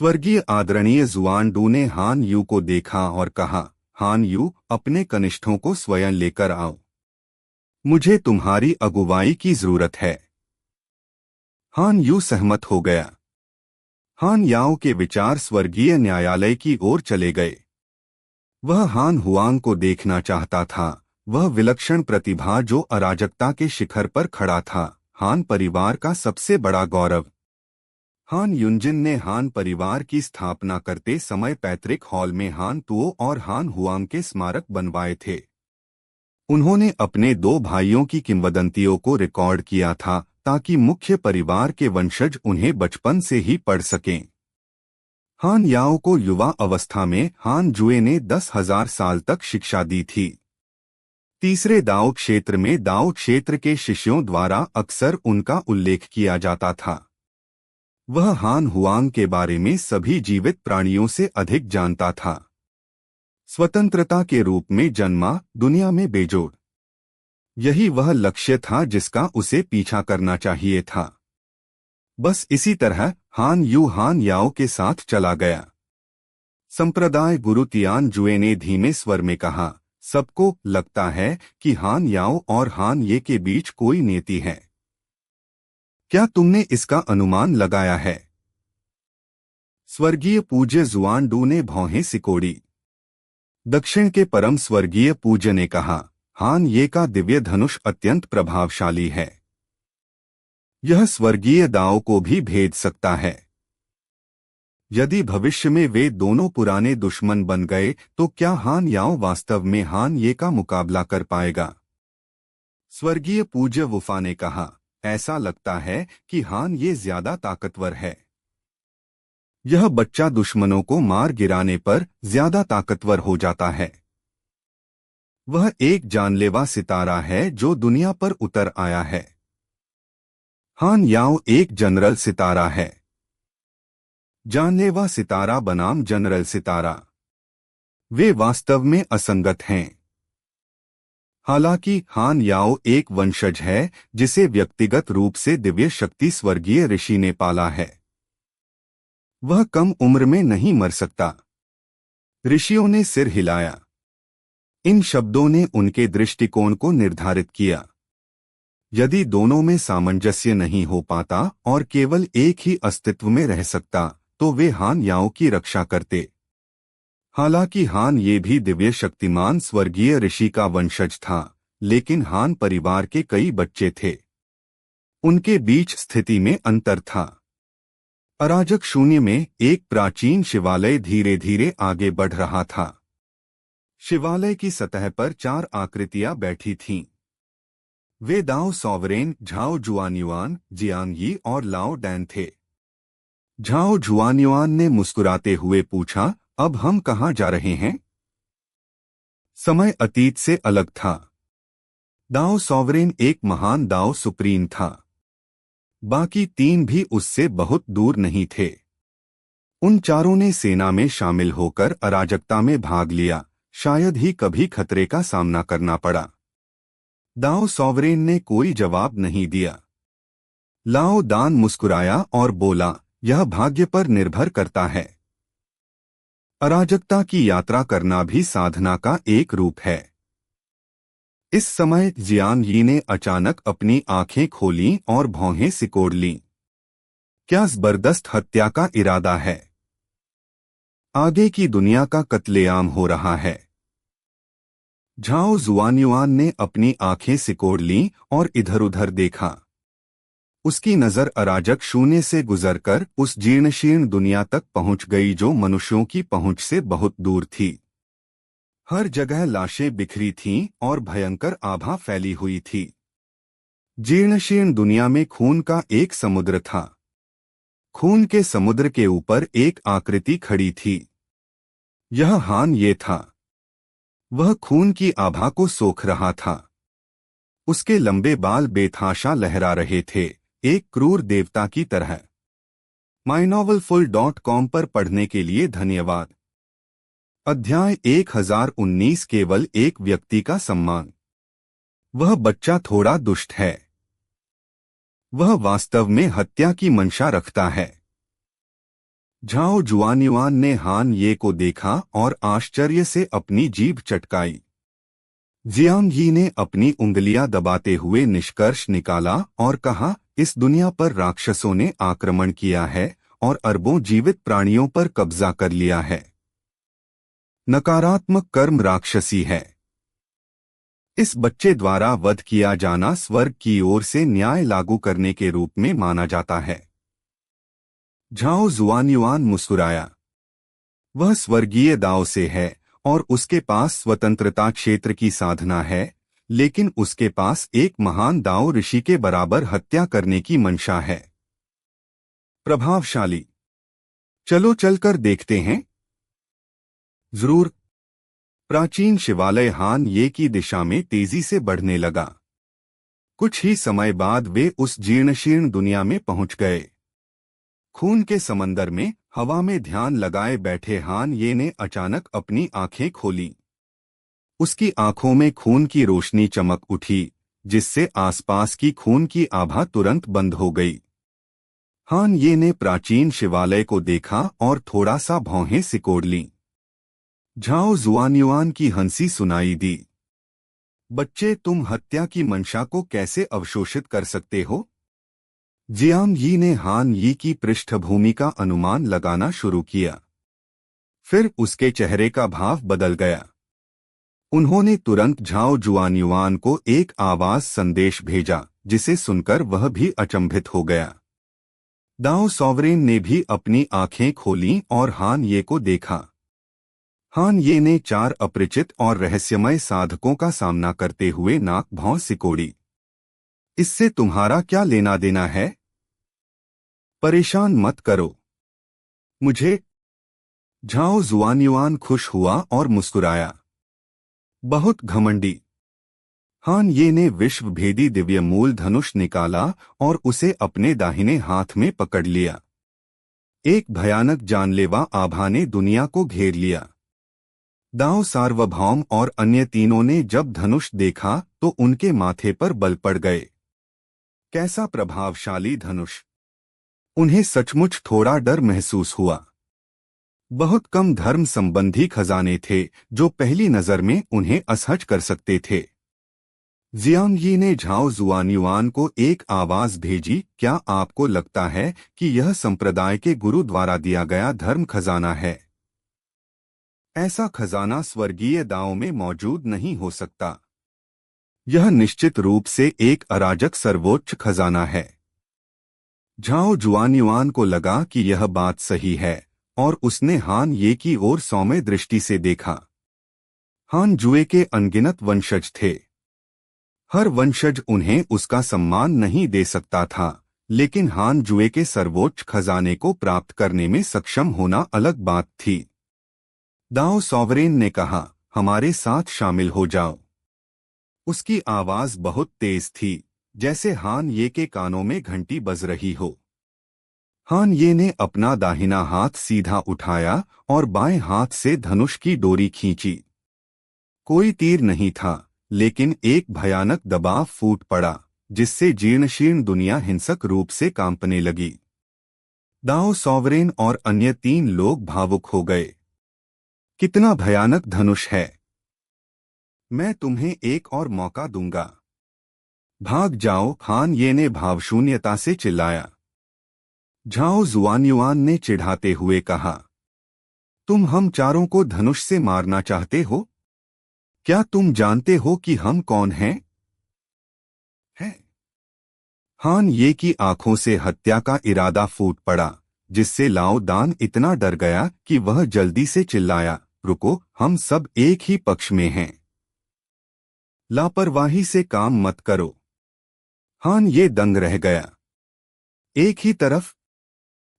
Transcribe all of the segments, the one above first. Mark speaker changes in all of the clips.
Speaker 1: स्वर्गीय आदरणीय जुआनडू ने हान यू को देखा और कहा, हान यू, अपने कनिष्ठों को स्वयं लेकर आओ। मुझे तुम्हारी अगुवाई की जरूरत है। हान यू सहमत हो गया। हान याओ के विचार स्वर्गीय न्यायालय की ओर चले गए। वह हान हुआंग को देखना चाहता था, वह विलक्षण प्रतिभा जो अराजकता के शिखर पर खड़ा था, हान परिवार का सबसे बड़ा गौरव। हान युनजिन ने हान परिवार की स्थापना करते समय पैतृक हॉल में हान तुओ और हान हुआंग के स्मारक बनवाए थे। उन्होंने अपने दो भाइयों की किंवदंतियों को रिकॉर्ड किया था ताकि मुख्य परिवार के वंशज उन्हें बचपन से ही पढ़ सकें। हान याओ को युवा अवस्था में हान जुए ने 10,000 साल तक शिक्षा दी थी। तीसरे दाओ क्षेत्र में दाओ क्षेत्र के शिष्यों द्वारा अक्सर उनका उल्लेख किया जाता था। वह हान हुआंग के बारे में सभी जीवित प्राणियों से अधिक जानता था। स्वतंत्रता के रूप में जन्मा, दुनिया में बेजोड़। यही वह लक्ष्य था जिसका उसे पीछा करना चाहिए था। बस इसी तरह हान यू हान याओ के साथ चला गया। संप्रदाय गुरु तियान जुए ने धीमे स्वर में कहा, सबको लगता है कि हान याओ और हान ये के बीच कोई नीति है। क्या तुमने इसका अनुमान लगाया है? स्वर्गीय पूज्य जुआनडू ने भौहें सिकोड़ी। दक्षिण के परम स्वर्गीय पूज्य ने कहा, हान ये का दिव्य धनुष अत्यंत प्रभावशाली है। यह स्वर्गीय दाओ को भी भेद सकता है। यदि भविष्य में वे दोनों पुराने दुश्मन बन गए तो क्या हान याओ वास्तव में हान ये का मुकाबला कर पाएगा? स्वर्गीय पूज्य वुफा ने कहा, ऐसा लगता है कि हान ये ज्यादा ताकतवर है। यह बच्चा दुश्मनों को मार गिराने पर ज्यादा ताकतवर हो जाता है। वह एक जानलेवा सितारा है जो दुनिया पर उतर आया है। हान याओ एक जनरल सितारा है। जानलेवा सितारा बनाम जनरल सितारा। वे वास्तव में असंगत हैं। हालांकि हान याओ एक वंशज है जिसे व्यक्तिगत रूप से दिव्य शक्ति स्वर्गीय ऋषि ने पाला है। वह कम उम्र में नहीं मर सकता। ऋषियों ने सिर हिलाया। इन शब्दों ने उनके दृष्टिकोण को निर्धारित किया। यदि दोनों में सामंजस्य नहीं हो पाता और केवल एक ही अस्तित्व में रह सकता तो वे हान याओ की रक्षा करते। हालांकि हान ये भी दिव्य शक्तिमान स्वर्गीय ऋषि का वंशज था, लेकिन हान परिवार के कई बच्चे थे। उनके बीच स्थिति में अंतर था। अराजक शून्य में एक प्राचीन शिवालय धीरे धीरे आगे बढ़ रहा था। शिवालय की सतह पर 4 आकृतियां बैठी थीं। वे दाओ सॉवरेन, झाओ जुआनयुआन, जियांगी और लाओ डैन थे। झाओ जुआनयुआन ने मुस्कुराते हुए पूछा, अब हम कहाँ जा रहे हैं? समय अतीत से अलग था। दाओ सॉवरेन एक महान दाओ सुप्रीम था। बाकी 3 भी उससे बहुत दूर नहीं थे। उन चारों ने सेना में शामिल होकर अराजकता में भाग लिया, शायद ही कभी खतरे का सामना करना पड़ा। दाओ सॉवरेन ने कोई जवाब नहीं दिया। लाओ दान मुस्कुराया और बोला, यह भाग्य पर निर्भर करता है। अराजकता की यात्रा करना भी साधना का एक रूप है। इस समय जियांग यी ने अचानक अपनी आंखें खोलीं और भौहें सिकोड़ लीं। क्या जबरदस्त हत्या का इरादा है? आगे की दुनिया का कत्लेआम हो रहा है। झाओ जुआनयुआन ने अपनी आंखें सिकोड़ लीं और इधर-उधर देखा। उसकी नजर अराजक शून्य से गुजरकर उस जीर्णशीर्ण दुनिया तक पहुंच गई जो मनुष्यों की पहुंच से बहुत दूर थी। हर जगह लाशें बिखरी थीं और भयंकर आभा फैली हुई थी। जीर्णशीर्ण दुनिया में खून का एक समुद्र था। खून के समुद्र के ऊपर एक आकृति खड़ी थी। यह हान ये था। वह खून की आभा को सोख रहा था। उसके लंबे बाल बेतहाशा लहरा रहे थे, एक क्रूर देवता की तरह। mynovelfull.com पर पढ़ने के लिए धन्यवाद। अध्याय 1019 केवल एक व्यक्ति का सम्मान। वह बच्चा थोड़ा दुष्ट है। वह वास्तव में हत्या की मंशा रखता है। झाओ जुआनयुआन ने हान ये को देखा और आश्चर्य से अपनी जीभ चटकाई। जियांग ही ने अपनी उंगलियां दबाते हुए निष्कर्ष निकाला और कहा, इस दुनिया पर राक्षसों ने आक्रमण किया है और अरबों जीवित प्राणियों पर कब्जा कर लिया है। नकारात्मक कर्म राक्षसी है। इस बच्चे द्वारा वध किया जाना स्वर्ग की ओर से न्याय लागू करने के रूप में माना जाता है। झाओ जुआनयुआन मुस्कुराया। वह स्वर्गीय दाव से है और उसके पास स्वतंत्रता क्षेत्र की साधना है, लेकिन उसके पास एक महान दाओ ऋषि के बराबर हत्या करने की मंशा है। प्रभावशाली। चलो चलकर देखते हैं। जरूर। प्राचीन शिवालय हान ये की दिशा में तेजी से बढ़ने लगा। कुछ ही समय बाद वे उस जीर्णशीर्ण दुनिया में पहुंच गए। खून के समंदर में हवा में ध्यान लगाए बैठे हान ये ने अचानक अपनी आंखें खोली। उसकी आंखों में खून की रोशनी चमक उठी, जिससे आसपास की खून की आभा तुरंत बंद हो गई। हान ये ने प्राचीन शिवालय को देखा और थोड़ा सा भौहें सिकोड़ लीं। झाओ जुआनयुआन की हंसी सुनाई दी। बच्चे, तुम हत्या की मंशा को कैसे अवशोषित कर सकते हो? जियांग यी ने हान यी की पृष्ठभूमि का अनुमान लगाना शुरू किया। फिर उसके चेहरे का भाव बदल गया। उन्होंने तुरंत झाओ जुआनयुआन को एक आवाज संदेश भेजा, जिसे सुनकर वह भी अचंभित हो गया। दाओ सॉवरेन ने भी अपनी आंखें खोलीं और हान ये को देखा। हान ये ने 4 अपरिचित और रहस्यमय साधकों का सामना करते हुए नाक भौं सिकोड़ी। इससे तुम्हारा क्या लेना देना है? परेशान मत करो मुझे। झाओ जुआनयुआन खुश हुआ और मुस्कुराया। बहुत घमंडी। हान ये ने विश्वभेदी दिव्य मूल धनुष निकाला और उसे अपने दाहिने हाथ में पकड़ लिया। एक भयानक जानलेवा आभा ने दुनिया को घेर लिया। दाओ सार्वभौम और अन्य तीनों ने जब धनुष देखा तो उनके माथे पर बल पड़ गए। कैसा प्रभावशाली धनुष! उन्हें सचमुच थोड़ा डर महसूस हुआ। बहुत कम धर्म संबंधी खजाने थे जो पहली नजर में उन्हें असहज कर सकते थे। जियांग यी ने झाओ जुआनयुआन को एक आवाज भेजी, क्या आपको लगता है कि यह संप्रदाय के गुरु द्वारा दिया गया धर्म खजाना है? ऐसा खजाना स्वर्गीय दाओ में मौजूद नहीं हो सकता। यह निश्चित रूप से एक अराजक सर्वोच्च खजाना है। झाओ जुआनयुआन को लगा कि यह बात सही है और उसने हान ये की ओर सौम्य दृष्टि से देखा। हान जुए के अनगिनत वंशज थे। हर वंशज उन्हें उसका सम्मान नहीं दे सकता था, लेकिन हान जुए के सर्वोच्च खजाने को प्राप्त करने में सक्षम होना अलग बात थी। दाओ सॉवरेन ने कहा, हमारे साथ शामिल हो जाओ। उसकी आवाज बहुत तेज थी, जैसे हान ये के कानों में घंटी बज रही हो। हान ये ने अपना दाहिना हाथ सीधा उठाया और बाएं हाथ से धनुष की डोरी खींची। कोई तीर नहीं था, लेकिन एक भयानक दबाव फूट पड़ा, जिससे जीर्णशीर्ण दुनिया हिंसक रूप से कांपने लगी। दाओ सॉवरेन और अन्य 3 लोग भावुक हो गए। कितना भयानक धनुष है! मैं तुम्हें एक और मौका दूंगा। भाग जाओ, हान ये ने भावशून्यता से चिल्लाया। झाओ जुआनयुआन ने चिढ़ाते हुए कहा, तुम हम चारों को धनुष से मारना चाहते हो? क्या तुम जानते हो कि हम कौन हैं? है? हान ये की आंखों से हत्या का इरादा फूट पड़ा, जिससे लाओ दान इतना डर गया कि वह जल्दी से चिल्लाया, रुको, हम सब एक ही पक्ष में हैं। लापरवाही से काम मत करो। हान ये दंग रह गया। एक ही तरफ।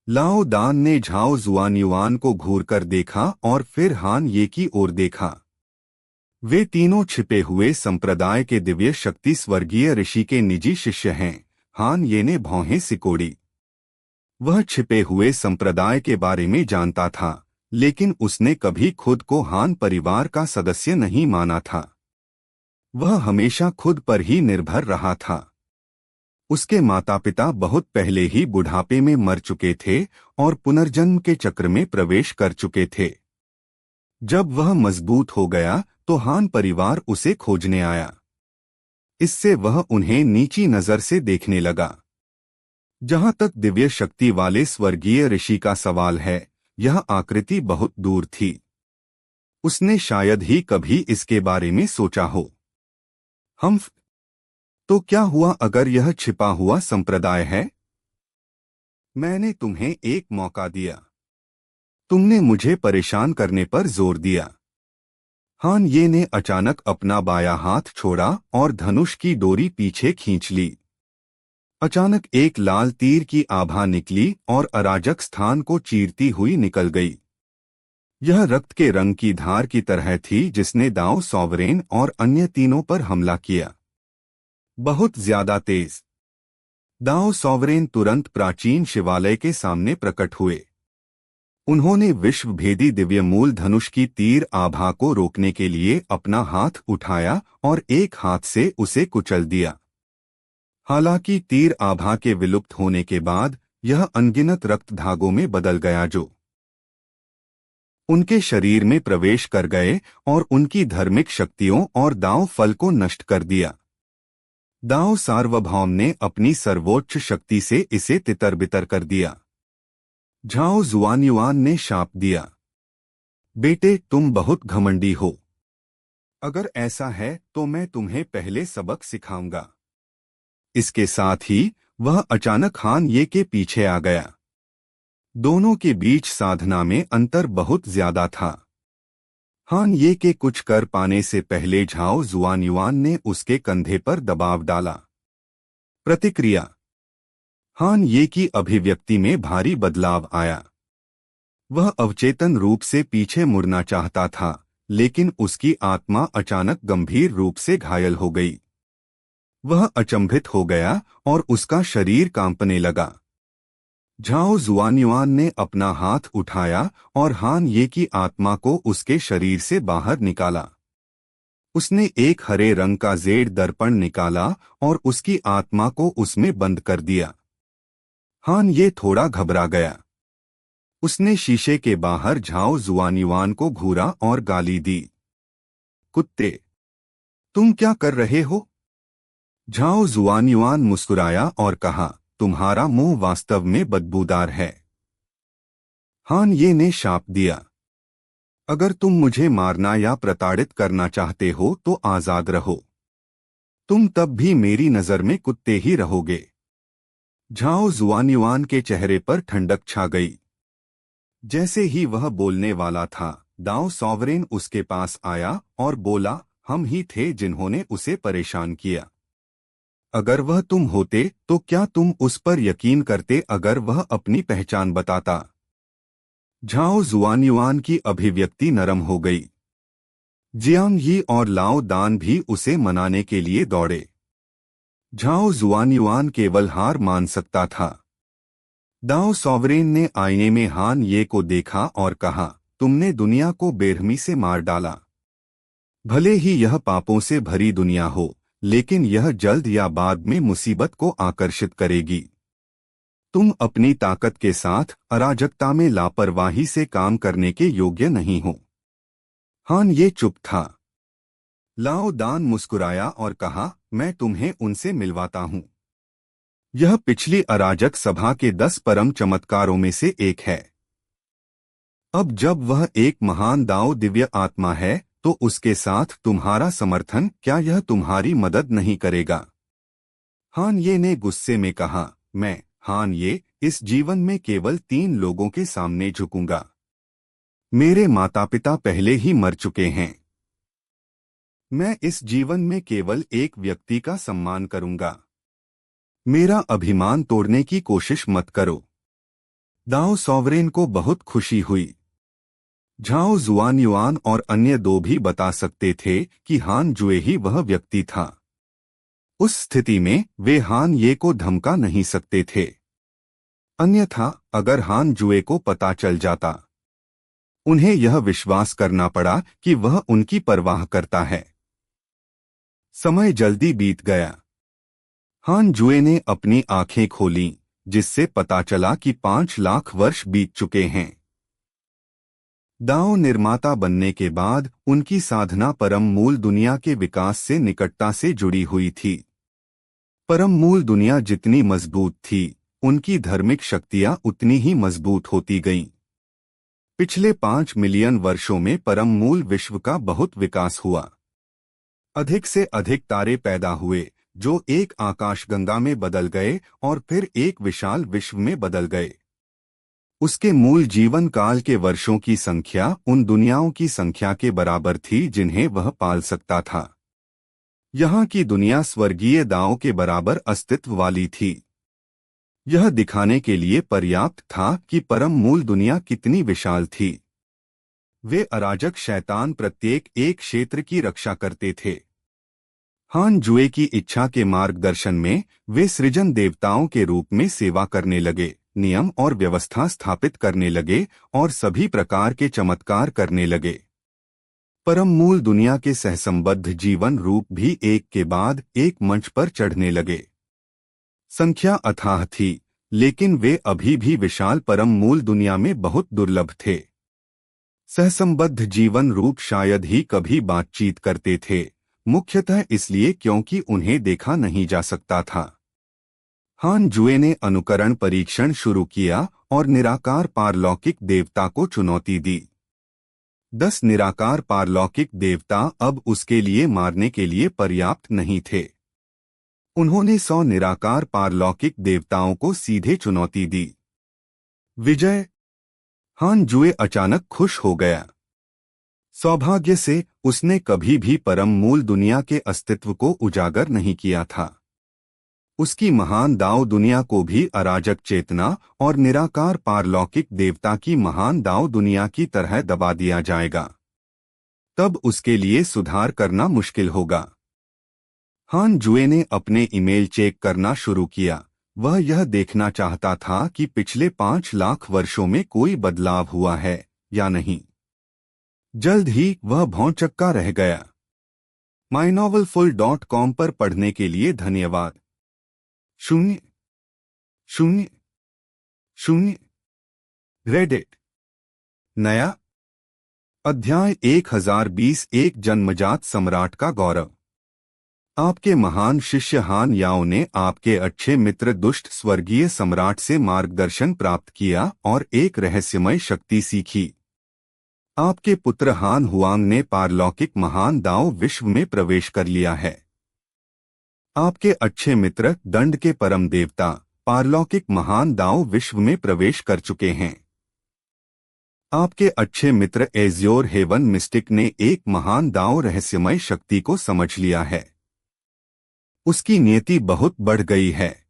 Speaker 1: लाओ दान ने झाओ जुआनयुआन को घूरकर देखा और फिर हान ये की ओर देखा। वे तीनों छिपे हुए संप्रदाय के दिव्य शक्ति स्वर्गीय ऋषि के निजी शिष्य हैं। हान ये ने भौहें सिकोड़ी। वह छिपे हुए संप्रदाय के बारे में जानता था, लेकिन उसने कभी खुद को हान परिवार का सदस्य नहीं माना था। वह हमेशा खुद पर ही निर्भर रहा था। उसके माता पिता बहुत पहले ही बुढ़ापे में मर चुके थे और पुनर्जन्म के चक्र में प्रवेश कर चुके थे। जब वह मजबूत हो गया तो हान परिवार उसे खोजने आया। इससे वह उन्हें नीची नजर से देखने लगा। जहां तक दिव्य शक्ति वाले स्वर्गीय ऋषि का सवाल है, यह आकृति बहुत दूर थी। उसने शायद ही कभी इसके बारे में सोचा हो। हम तो क्या हुआ अगर यह छिपा हुआ संप्रदाय है? मैंने तुम्हें एक मौका दिया। तुमने मुझे परेशान करने पर जोर दिया। हान ये ने अचानक अपना बायां हाथ छोड़ा और धनुष की डोरी पीछे खींच ली। अचानक एक लाल तीर की आभा निकली और अराजक स्थान को चीरती हुई निकल गई। यह रक्त के रंग की धार की तरह थी जिसने दाओ सॉवरेन और अन्य तीनों पर हमला किया। बहुत ज्यादा तेज। दाओ सॉवरेन तुरंत प्राचीन शिवालय के सामने प्रकट हुए। उन्होंने विश्वभेदी दिव्य मूल धनुष की तीर आभा को रोकने के लिए अपना हाथ उठाया और एक हाथ से उसे कुचल दिया। हालांकि तीर आभा के विलुप्त होने के बाद यह अनगिनत रक्त धागों में बदल गया जो उनके शरीर में प्रवेश कर गए और उनकी धार्मिक शक्तियों और दांव फल को नष्ट कर दिया। दांव सार्वभौम ने अपनी सर्वोच्च शक्ति से इसे तितर-बितर कर दिया। झाओ जुआनयुआन ने शाप दिया, बेटे तुम बहुत घमंडी हो। अगर ऐसा है तो मैं तुम्हें पहले सबक सिखाऊंगा। इसके साथ ही वह अचानक हान ये के पीछे आ गया। दोनों के बीच साधना में अंतर बहुत ज्यादा था। हान ये के कुछ कर पाने से पहले झाओ जुआनयुआन ने उसके कंधे पर दबाव डाला। प्रतिक्रिया। हान ये की अभिव्यक्ति में भारी बदलाव आया। वह अवचेतन रूप से पीछे मुड़ना चाहता था, लेकिन उसकी आत्मा अचानक गंभीर रूप से घायल हो गई। वह अचंभित हो गया और उसका शरीर कांपने लगा। झाओ जुआनयुआन ने अपना हाथ उठाया और हान ये की आत्मा को उसके शरीर से बाहर निकाला। उसने एक हरे रंग का जेड दर्पण निकाला और उसकी आत्मा को उसमें बंद कर दिया। हान ये थोड़ा घबरा गया। उसने शीशे के बाहर झाओ जुआनयुआन को घूरा और गाली दी, कुत्ते, तुम क्या कर रहे हो? झाओ जुआनयुआन मुस्कुराया और कहा, तुम्हारा मुंह वास्तव में बदबूदार है। हान ये ने शाप दिया, अगर तुम मुझे मारना या प्रताड़ित करना चाहते हो तो आजाद रहो। तुम तब भी मेरी नजर में कुत्ते ही रहोगे। झाओ जुआनयुआन के चेहरे पर ठंडक छा गई। जैसे ही वह बोलने वाला था, दाओ सॉवरेन उसके पास आया और बोला, हम ही थे जिन्होंने उसे परेशान किया। अगर वह तुम होते तो क्या तुम उस पर यकीन करते अगर वह अपनी पहचान बताता? झाओ जुआनयुआन की अभिव्यक्ति नरम हो गई। जियांग यी और लाओ दान भी उसे मनाने के लिए दौड़े। झाओ जुआनयुआन केवल हार मान सकता था। दाओ सॉवरेन ने आईने में हान ये को देखा और कहा, तुमने दुनिया को बेरहमी से मार डाला। भले ही यह पापों से भरी दुनिया हो, लेकिन यह जल्द या बाद में मुसीबत को आकर्षित करेगी। तुम अपनी ताकत के साथ अराजकता में लापरवाही से काम करने के योग्य नहीं हो। हान ये चुप था। लाओ दान मुस्कुराया और कहा, मैं तुम्हें उनसे मिलवाता हूं। यह पिछली अराजक सभा के 10 परम चमत्कारों में से एक है। अब जब वह एक महान दाओ दिव्य आत्मा है तो उसके साथ तुम्हारा समर्थन, क्या यह तुम्हारी मदद नहीं करेगा? हान ये ने गुस्से में कहा, मैं हान ये इस जीवन में केवल 3 लोगों के सामने झुकूंगा। मेरे माता पिता पहले ही मर चुके हैं। मैं इस जीवन में केवल एक व्यक्ति का सम्मान करूंगा। मेरा अभिमान तोड़ने की कोशिश मत करो। दाओ सॉवरेन को बहुत खुशी हुई। झाओ जुआनयुआन और अन्य 2 भी बता सकते थे कि हान जुए ही वह व्यक्ति था। उस स्थिति में वे हान ये को धमका नहीं सकते थे। अन्यथा अगर हान जुए को पता चल जाता, उन्हें यह विश्वास करना पड़ा कि वह उनकी परवाह करता है। समय जल्दी बीत गया। हान जुए ने अपनी आंखें खोलीं, जिससे पता चला कि 5 लाख वर्ष बीत चुके हैं। दाओ निर्माता बनने के बाद उनकी साधना परम मूल दुनिया के विकास से निकटता से जुड़ी हुई थी। परम मूल दुनिया जितनी मजबूत थी, उनकी धार्मिक शक्तियां उतनी ही मजबूत होती गईं। पिछले 5 मिलियन वर्षों में परम मूल विश्व का बहुत विकास हुआ। अधिक से अधिक तारे पैदा हुए, जो एक आकाशगंगा में बदल गए और फिर एक विशाल विश्व में बदल गए। उसके मूल जीवन काल के वर्षों की संख्या उन दुनियाओं की संख्या के बराबर थी जिन्हें वह पाल सकता था। यहाँ की दुनिया स्वर्गीय दाओं के बराबर अस्तित्व वाली थी। यह दिखाने के लिए पर्याप्त था कि परम मूल दुनिया कितनी विशाल थी। वे अराजक शैतान प्रत्येक एक क्षेत्र की रक्षा करते थे। हान जुए की इच्छा के मार्गदर्शन में वे सृजन देवताओं के रूप में सेवा करने लगे, नियम और व्यवस्था स्थापित करने लगे और सभी प्रकार के चमत्कार करने लगे। परम मूल दुनिया के सहसंबद्ध जीवन रूप भी एक के बाद एक मंच पर चढ़ने लगे। संख्या अथाह थी, लेकिन वे अभी भी विशाल परम मूल दुनिया में बहुत दुर्लभ थे। सहसंबद्ध जीवन रूप शायद ही कभी बातचीत करते थे, मुख्यतः इसलिए क्योंकि उन्हें देखा नहीं जा सकता था। हान जुए ने अनुकरण परीक्षण शुरू किया और निराकार पारलौकिक देवता को चुनौती दी। 10 निराकार पारलौकिक देवता अब उसके लिए मारने के लिए पर्याप्त नहीं थे। उन्होंने 100 निराकार पारलौकिक देवताओं को सीधे चुनौती दी। विजय! हान जुए अचानक खुश हो गया। सौभाग्य से उसने कभी भी परम मूल दुनिया के अस्तित्व को उजागर नहीं किया था। उसकी महान दाव दुनिया को भी अराजक चेतना और निराकार पारलौकिक देवता की महान दाव दुनिया की तरह दबा दिया जाएगा। तब उसके लिए सुधार करना मुश्किल होगा। हान जुए ने अपने ईमेल चेक करना शुरू किया। वह यह देखना चाहता था कि पिछले 5 लाख वर्षों में कोई बदलाव हुआ है या नहीं। जल्द ही वह भौंचक्का रह गया। mynovelfull.com पर पढ़ने के लिए धन्यवाद। 000 रेडिट। नया अध्याय 1020 एक जन्मजात सम्राट का गौरव। आपके महान शिष्य हान याओ ने आपके अच्छे मित्र दुष्ट स्वर्गीय सम्राट से मार्गदर्शन प्राप्त किया और एक रहस्यमय शक्ति सीखी। आपके पुत्र हान हुआंग ने पारलौकिक महान दाओ विश्व में प्रवेश कर लिया है। आपके अच्छे मित्र दंड के परम देवता पारलौकिक महान दाओ विश्व में प्रवेश कर चुके हैं। आपके अच्छे मित्र एज्योर हेवन मिस्टिक ने एक महान दाओ रहस्यमय शक्ति को समझ लिया है। उसकी नियति बहुत बढ़ गई है।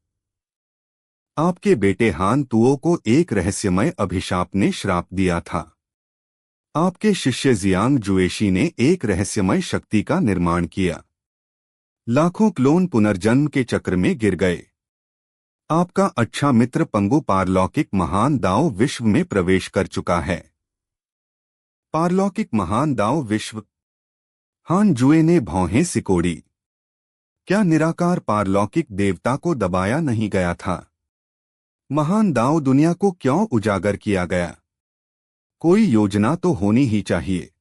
Speaker 1: आपके बेटे हान तुओ को एक रहस्यमय अभिशाप ने श्राप दिया था। आपके शिष्य जियांग जुएशी ने एक रहस्यमय शक्ति का निर्माण किया। लाखों क्लोन पुनर्जन्म के चक्र में गिर गए। आपका अच्छा मित्र पंगु पारलौकिक महान दाओ विश्व में प्रवेश कर चुका है। पारलौकिक महान दाओ विश्व। हान जुए ने भौहें सिकोड़ी। क्या निराकार पारलौकिक देवता को दबाया नहीं गया था? महान दाओ दुनिया को क्यों उजागर किया गया? कोई योजना तो होनी ही चाहिए।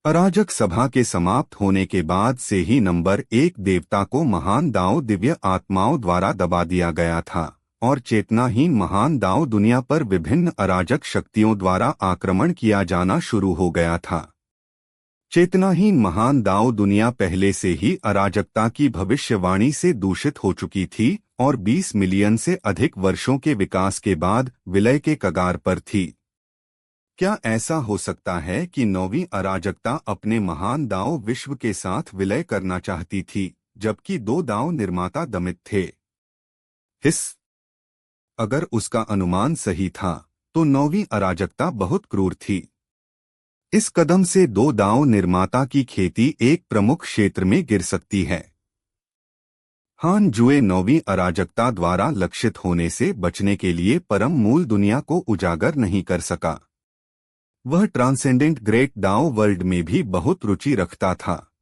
Speaker 1: अराजक सभा के समाप्त होने के बाद से ही नंबर 1 देवता को महान दाओ दिव्य आत्माओं द्वारा दबा दिया गया था और चेतनाहीन महान दाओ दुनिया पर विभिन्न अराजक शक्तियों द्वारा आक्रमण किया जाना शुरू हो गया था। चेतनाहीन महान दाओ दुनिया पहले से ही अराजकता की भविष्यवाणी से दूषित हो चुकी थी और 20 मिलियन से अधिक वर्षों के विकास के बाद विलय के कगार पर थी। क्या ऐसा हो सकता है कि 9वीं अराजकता अपने महान दाओ विश्व के साथ विलय करना चाहती थी, जबकि 2 दाओ निर्माता दमित थे? अगर उसका अनुमान सही था, तो 9वीं अराजकता बहुत क्रूर थी। इस कदम से 2 दाओ निर्माता की खेती एक प्रमुख क्षेत्र में गिर सकती है। हान जुए 9वीं अराजकता द्वारा लक्षित होने से बचने के लिए परम मूल दुनिया को उजागर नहीं कर सका। वह ट्रांसेंडेंट ग्रेट दाओ वर्ल्ड में भी बहुत रुचि रखता था।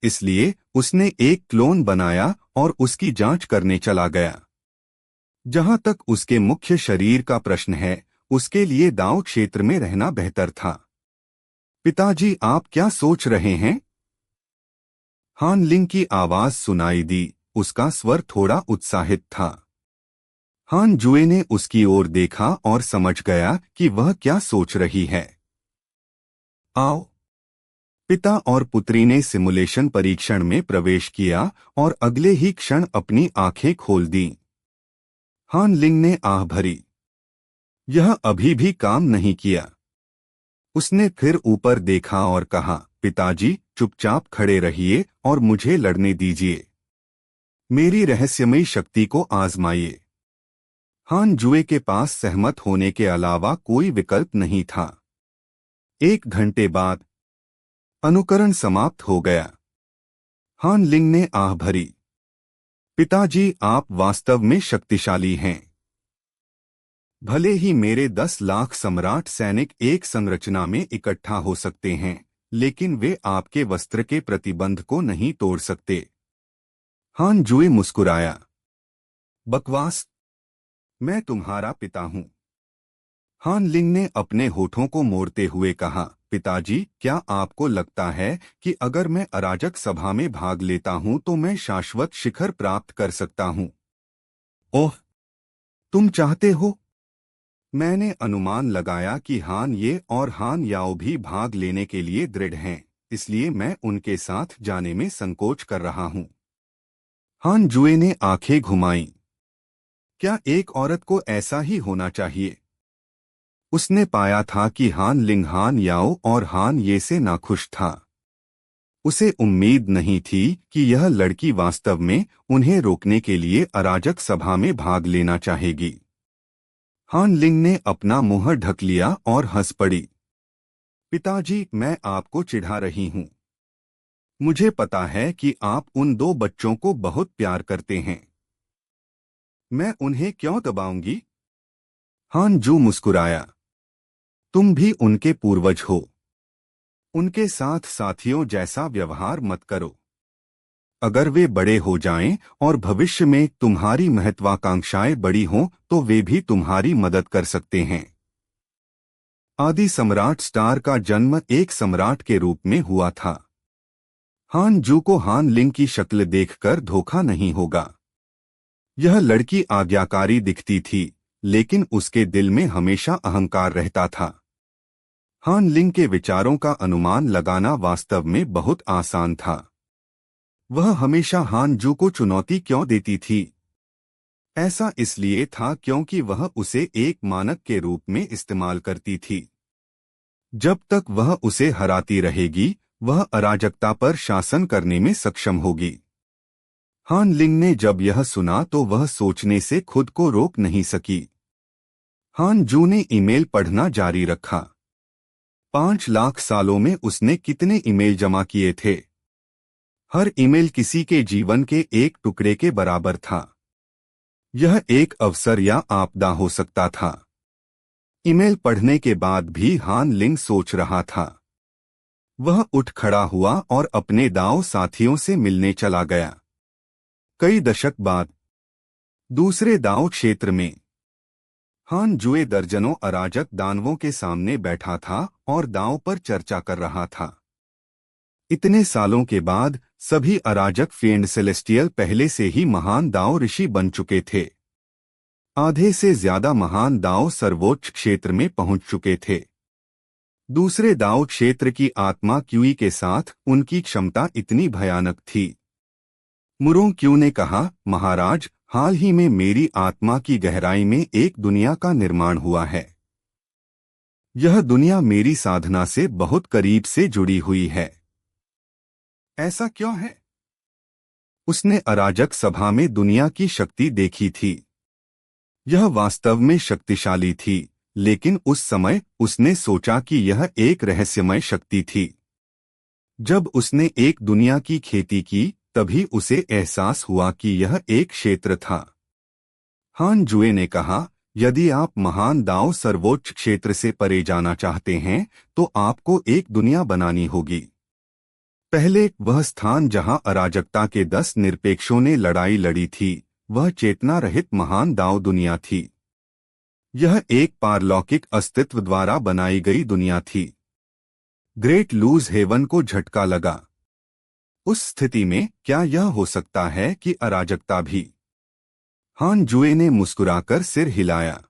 Speaker 1: इसलिए उसने एक क्लोन बनाया और उसकी जांच करने चला गया। जहां तक उसके मुख्य शरीर का प्रश्न है, उसके लिए दांव क्षेत्र में रहना बेहतर था। पिताजी, आप क्या सोच रहे हैं? हान लिंग की आवाज सुनाई दी। उसका स्वर थोड़ा उत्साहित था। हान जुए ने उसकी ओर देखा और समझ गया कि वह क्या सोच रही है। आओ। पिता और पुत्री ने सिमुलेशन परीक्षण में प्रवेश किया और अगले ही क्षण अपनी आंखें खोल दीं। हान लिंग ने आह भरी। यह अभी भी काम नहीं किया। उसने फिर ऊपर देखा और कहा, पिताजी, चुपचाप खड़े रहिए और मुझे लड़ने दीजिए। मेरी रहस्यमयी शक्ति को आजमाइए। हान जुए के पास सहमत होने के अलावा कोई विकल्प नहीं था। 1 घंटे बाद अनुकरण समाप्त हो गया। हान लिंग ने आह भरी। पिताजी, आप वास्तव में शक्तिशाली हैं। भले ही मेरे 10 लाख सम्राट सैनिक एक संरचना में इकट्ठा हो सकते हैं, लेकिन वे आपके वस्त्र के प्रतिबंध को नहीं तोड़ सकते। हान जुए मुस्कुराया। बकवास। मैं तुम्हारा पिता हूं। हान लिंग ने अपने होठों को मोड़ते हुए कहा, पिताजी, क्या आपको लगता है कि अगर मैं अराजक सभा में भाग लेता हूं तो मैं शाश्वत शिखर प्राप्त कर सकता हूं? ओह, तुम चाहते हो? मैंने अनुमान लगाया कि हान ये और हान याओ भी भाग लेने के लिए दृढ़ हैं, इसलिए मैं उनके साथ जाने में संकोच कर रहा हूं। हान जुए ने आंखें घुमाईं। क्या एक औरत को ऐसा ही होना चाहिए? उसने पाया था कि हान लिंग हान याओ और हान ये से नाखुश था। उसे उम्मीद नहीं थी कि यह लड़की वास्तव में उन्हें रोकने के लिए अराजक सभा में भाग लेना चाहेगी। हान लिंग ने अपना मुंह ढक लिया और हंस पड़ी। पिताजी, मैं आपको चिढ़ा रही हूं। मुझे पता है कि आप उन 2 बच्चों को बहुत प्यार करते हैं। मैं उन्हें क्यों दबाऊंगी? हान जू मुस्कुराया। तुम भी उनके पूर्वज हो। उनके साथ साथियों जैसा व्यवहार मत करो। अगर वे बड़े हो जाएं और भविष्य में तुम्हारी महत्वाकांक्षाएं बड़ी हों तो वे भी तुम्हारी मदद कर सकते हैं। आदि सम्राट स्टार का जन्म एक सम्राट के रूप में हुआ था। हान जू को हान लिंग की शक्ल देखकर धोखा नहीं होगा। यह लड़की आज्ञाकारी दिखती थी, लेकिन उसके दिल में हमेशा अहंकार रहता था। हान लिंग के विचारों का अनुमान लगाना वास्तव में बहुत आसान था। वह हमेशा हान जू को चुनौती क्यों देती थी? ऐसा इसलिए था क्योंकि वह उसे एक मानक के रूप में इस्तेमाल करती थी। जब तक वह उसे हराती रहेगी, वह अराजकता पर शासन करने में सक्षम होगी। हान लिंग ने जब यह सुना तो वह सोचने से खुद को रोक नहीं सकी। हान जू ने ईमेल पढ़ना जारी रखा। 5 लाख सालों में उसने कितने ईमेल जमा किए थे? हर ईमेल किसी के जीवन के एक टुकड़े के बराबर था। यह एक अवसर या आपदा हो सकता था। ईमेल पढ़ने के बाद भी हान लिंग सोच रहा था। वह उठ खड़ा हुआ और अपने दांव साथियों से मिलने चला गया। कई दशक बाद दूसरे दांव क्षेत्र में हान जुए दर्जनों अराजक दानवों के सामने बैठा था और दांव पर चर्चा कर रहा था। इतने सालों के बाद सभी अराजक फेंड सेलेस्टियल पहले से ही महान दांव ऋषि बन चुके थे। आधे से ज्यादा महान दांव सर्वोच्च क्षेत्र में पहुंच चुके थे। दूसरे दांव क्षेत्र की आत्मा क्यूई के साथ उनकी क्षमता इतनी भयानक थी। मुरोंग क्यू ने कहा, महाराज, हाल ही में मेरी आत्मा की गहराई में एक दुनिया का निर्माण हुआ है। यह दुनिया मेरी साधना से बहुत करीब से जुड़ी हुई है। ऐसा क्यों है? उसने अराजक सभा में दुनिया की शक्ति देखी थी। यह वास्तव में शक्तिशाली थी, लेकिन उस समय उसने सोचा कि यह एक रहस्यमय शक्ति थी। जब उसने एक दुनिया की खेती की, तभी उसे एहसास हुआ कि यह एक क्षेत्र था। हान जुए ने कहा, यदि आप महान दांव सर्वोच्च क्षेत्र से परे जाना चाहते हैं, तो आपको एक दुनिया बनानी होगी। पहले वह स्थान जहां अराजकता के 10 निरपेक्षों ने लड़ाई लड़ी थी, वह चेतना रहित महान दाव दुनिया थी। यह एक पारलौकिक अस्तित्व द्वारा बनाई गई दुनिया थी। ग्रेट लूज हेवन को झटका लगा। उस स्थिति में क्या यह हो सकता है कि अराजकता भी? हान जुए ने मुस्कुराकर सिर हिलाया।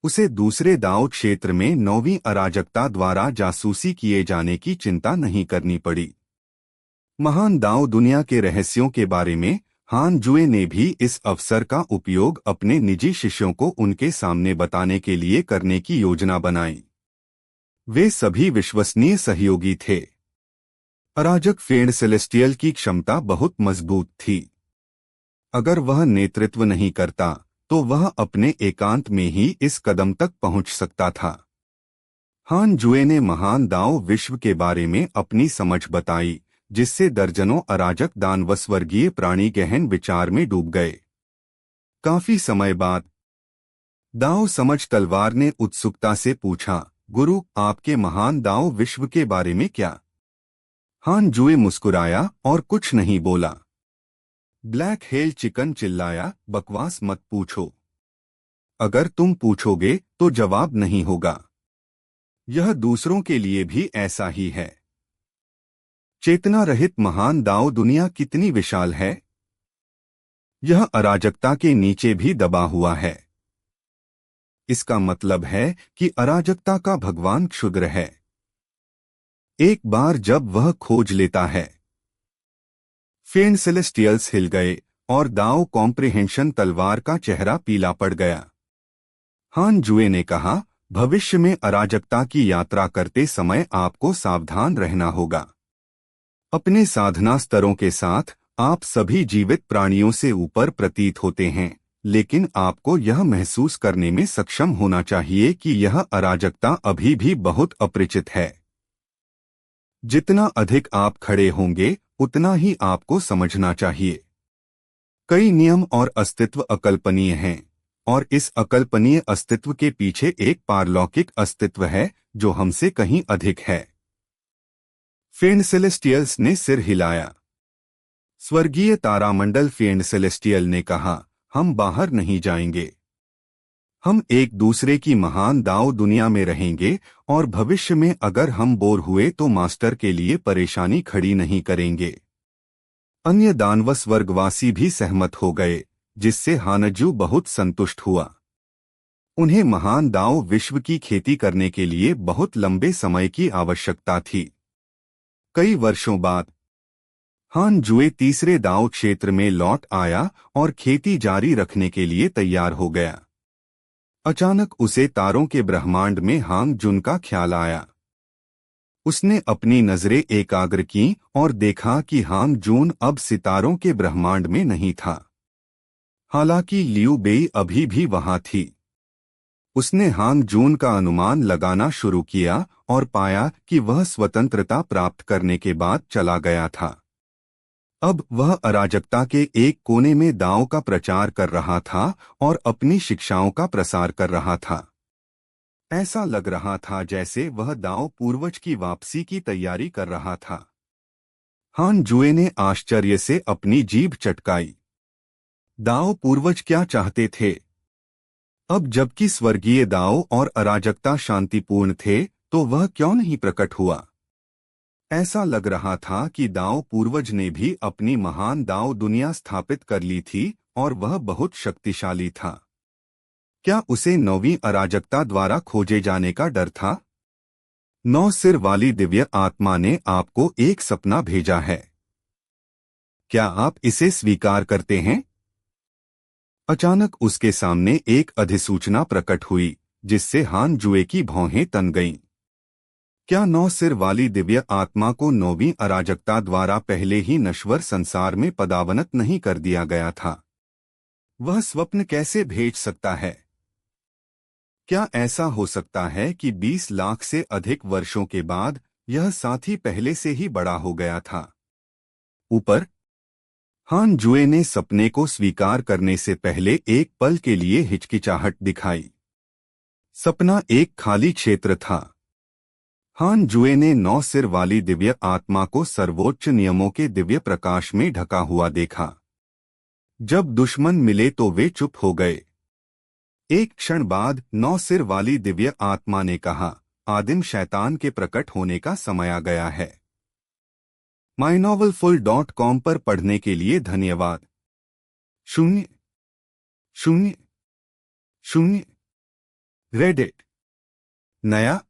Speaker 1: उसे दूसरे दाव क्षेत्र में 9वीं अराजकता द्वारा जासूसी किए जाने की चिंता नहीं करनी पड़ी। महान दाव दुनिया के रहस्यों के बारे में हान जुए ने भी इस अवसर का उपयोग अपने निजी शिष्यों को उनके सामने बताने के लिए करने की योजना बनाई। वे सभी विश्वसनीय सहयोगी थे। अराजक फेंड सेलेस्टियल की क्षमता बहुत मजबूत थी। अगर वह नेतृत्व नहीं करता तो वह अपने एकांत में ही इस कदम तक पहुंच सकता था। हान जुए ने महान दाव विश्व के बारे में अपनी समझ बताई, जिससे दर्जनों अराजक दानव स्वर्गीय प्राणी गहन विचार में डूब गए। काफी समय बाद दाव समझ तलवार ने उत्सुकता से पूछा, गुरु, आपके महान दाव विश्व के बारे में क्या? हान जुए मुस्कुराया और कुछ नहीं बोला। ब्लैक हेल चिकन चिल्लाया, बकवास मत पूछो। अगर तुम पूछोगे तो जवाब नहीं होगा। यह दूसरों के लिए भी ऐसा ही है। चेतना रहित महान दाव दुनिया कितनी विशाल है। यह अराजकता के नीचे भी दबा हुआ है। इसका मतलब है कि अराजकता का भगवान क्षुद्र है। एक बार जब वह खोज लेता है। फेंड सेलेस्टियल्स हिल गए और दाव कॉम्प्रिहेंशन तलवार का चेहरा पीला पड़ गया। हान जुए ने कहा, भविष्य में अराजकता की यात्रा करते समय आपको सावधान रहना होगा। अपने साधना स्तरों के साथ आप सभी जीवित प्राणियों से ऊपर प्रतीत होते हैं, लेकिन आपको यह महसूस करने में सक्षम होना चाहिए कि यह अराजकता अभी भी बहुत अपरिचित है। जितना अधिक आप खड़े होंगे, उतना ही आपको समझना चाहिए। कई नियम और अस्तित्व अकल्पनीय हैं, और इस अकल्पनीय अस्तित्व के पीछे एक पारलौकिक अस्तित्व है जो हमसे कहीं अधिक है। फेंड सेलेस्टियल्स ने सिर हिलाया। स्वर्गीय तारामंडल फेंड सेलेस्टियल ने कहा, हम बाहर नहीं जाएंगे। हम एक दूसरे की महान दाव दुनिया में रहेंगे, और भविष्य में अगर हम बोर हुए तो मास्टर के लिए परेशानी खड़ी नहीं करेंगे। अन्य दानव स्वर्गवासी भी सहमत हो गए, जिससे हानजू बहुत संतुष्ट हुआ। उन्हें महान दाव विश्व की खेती करने के लिए बहुत लंबे समय की आवश्यकता थी। कई वर्षों बाद हान जुए तीसरे दाव क्षेत्र में लौट आया और खेती जारी रखने के लिए तैयार हो गया। अचानक उसे तारों के ब्रह्मांड में हांग जुन का ख्याल आया। उसने अपनी नजरें एकाग्र की और देखा कि हांग जून अब सितारों के ब्रह्मांड में नहीं था। हालांकि लियू बेई अभी भी वहां थी। उसने हांग जून का अनुमान लगाना शुरू किया और पाया कि वह स्वतंत्रता प्राप्त करने के बाद चला गया था। अब वह अराजकता के एक कोने में दाव का प्रचार कर रहा था और अपनी शिक्षाओं का प्रसार कर रहा था। ऐसा लग रहा था जैसे वह दाव पूर्वज की वापसी की तैयारी कर रहा था। हान जुए ने आश्चर्य से अपनी जीभ चटकाई। दाव पूर्वज क्या चाहते थे? अब जबकि स्वर्गीय दाव और अराजकता शांतिपूर्ण थे, तो वह क्यों नहीं प्रकट हुआ? ऐसा लग रहा था कि दाव पूर्वज ने भी अपनी महान दाव दुनिया स्थापित कर ली थी और वह बहुत शक्तिशाली था। क्या उसे 9वीं अराजकता द्वारा खोजे जाने का डर था? 9 सिर वाली दिव्य आत्मा ने आपको एक सपना भेजा है। क्या आप इसे स्वीकार करते हैं? अचानक उसके सामने एक अधिसूचना प्रकट हुई, जिससे हान जुए की भौहें तन गईं। क्या 9 सिर वाली दिव्य आत्मा को 9वीं अराजकता द्वारा पहले ही नश्वर संसार में पदावनत नहीं कर दिया गया था? वह स्वप्न कैसे भेज सकता है? क्या ऐसा हो सकता है कि 20 लाख से अधिक वर्षों के बाद यह साथी पहले से ही बड़ा हो गया था? ऊपर हान जुए ने सपने को स्वीकार करने से पहले एक पल के लिए हिचकिचाहट दिखाई। सपना एक खाली क्षेत्र था। हान जुए ने 9 सिर वाली दिव्य आत्मा को सर्वोच्च नियमों के दिव्य प्रकाश में ढका हुआ देखा। जब दुश्मन मिले तो वे चुप हो गए। एक क्षण बाद 9 सिर वाली दिव्य आत्मा ने कहा, आदिम शैतान के प्रकट होने का समय आ गया है। mynovelfull.com पर पढ़ने के लिए धन्यवाद। 000 रेडिट नया